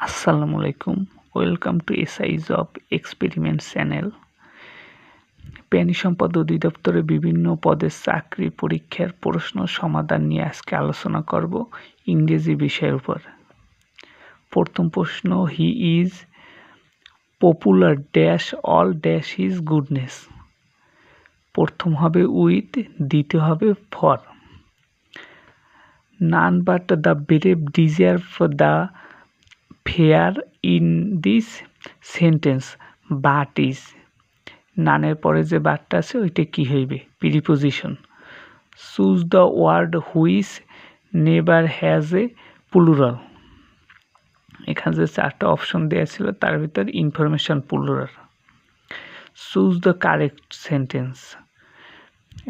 আসসালামু আলাইকুম, welcome to SI job experiment channel. প্রাণী সম্পদ অধিদপ্তরে বিভিন্ন পদের চাকরি পরীক্ষার প্রশ্ন সমাধান নিয়ে আজকে আলোচনা করব ইংরেজি বিষয়ের উপর। প্রথম প্রশ্ন, he is popular dash all dash his goodness. প্রথম হবে উইথ, দ্বিতীয় হবে for. None but the brave deserve the fair in this sentence, but is. নানের পরে যে বাটটা আছে ওইটা কি হইবে? Preposition. Choose the word which never has a plural. এখানে যে চারটা অপশন দেওয়া ছিল তার ভিতর information plural. Choose the correct sentence.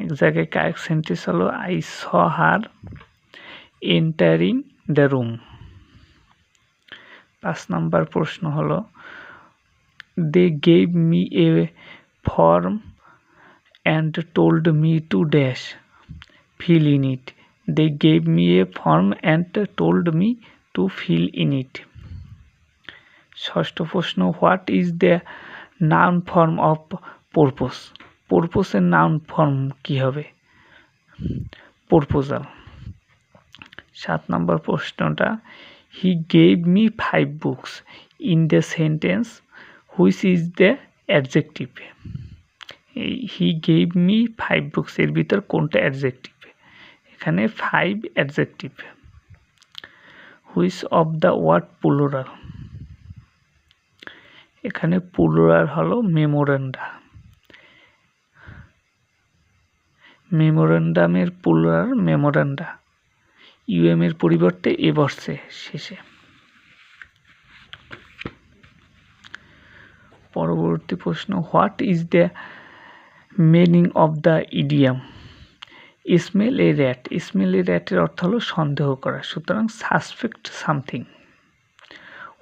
এক জায়গায় কারেক্ট সেন্টেন্স হলো I saw her entering the room. 5 নম্বর প্রশ্ন হলো they gave me a form and told me to dash, fill in it. They gave me a form and told me to fill in it. ষষ্ঠ প্রশ্ন, what is the noun form of purpose? purpose এর noun form কি হবে? proposal. 7 নম্বর প্রশ্নটা, he gave me 5 books in the sentence which is the adjective. He gave me 5 books এর ভিতর কোনটা adjective? এখানে 5 adjective. Which of the word plural? এখানে plural হলো মেমোরেন্ডা। মেমোরেন্ডামের প্লুরাল মেমোরেন্ডা। ইউএম এর পরিবর্তে এ বসছে শেষে। পরবর্তী প্রশ্ন, what is the meaning of the idiom smell a rat? Smell a র্যাটের অর্থ হলো সন্দেহ করা, সুতরাং suspect something.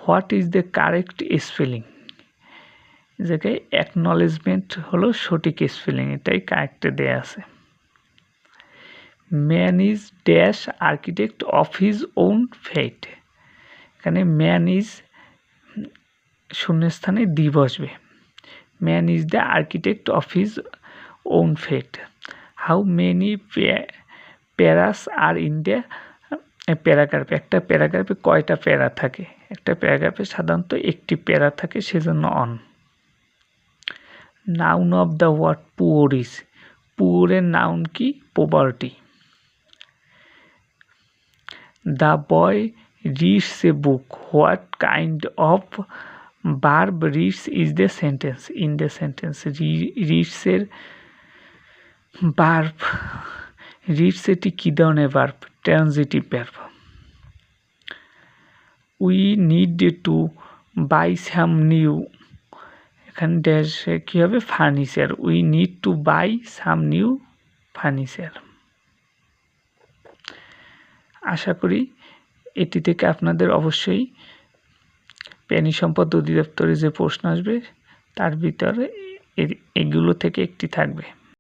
What is the correct spelling? জায়গায় অ্যাকনলেজমেন্ট হলো সঠিক স্পেলিং, এটাই কারেক্টে দেয়া আছে। Man is dash architect of his own fate. এখানে ম্যান ইজ শূন্যস্থানে দি বসবে। Man is the architect of his own fate. How many paras are in the প্যারাগ্রাফে? একটা প্যারাগ্রাফে কয়টা প্যারা থাকে? একটা প্যারাগ্রাফে সাধারণত একটি প্যারা থাকে, সেজন্য অন। Noun of the word poor is? পুওরের নাউন কি? Poverty. The boy reads a book. What kind of verb reads is the sentence in the sentence? Reads এর ভার্ব, রিডস এটি কি ধরনের verb? Transitive verb. We need to buy some new, এখানে ড্যাশে কী হবে? Furniture. We need to buy some new furniture. আশা করি এটি থেকে আপনাদের অবশ্যই প্রাণী সম্পদ অধিদপ্তরে যে প্রশ্ন আসবে তার ভিতরে এগুলো থেকে একটি থাকবে।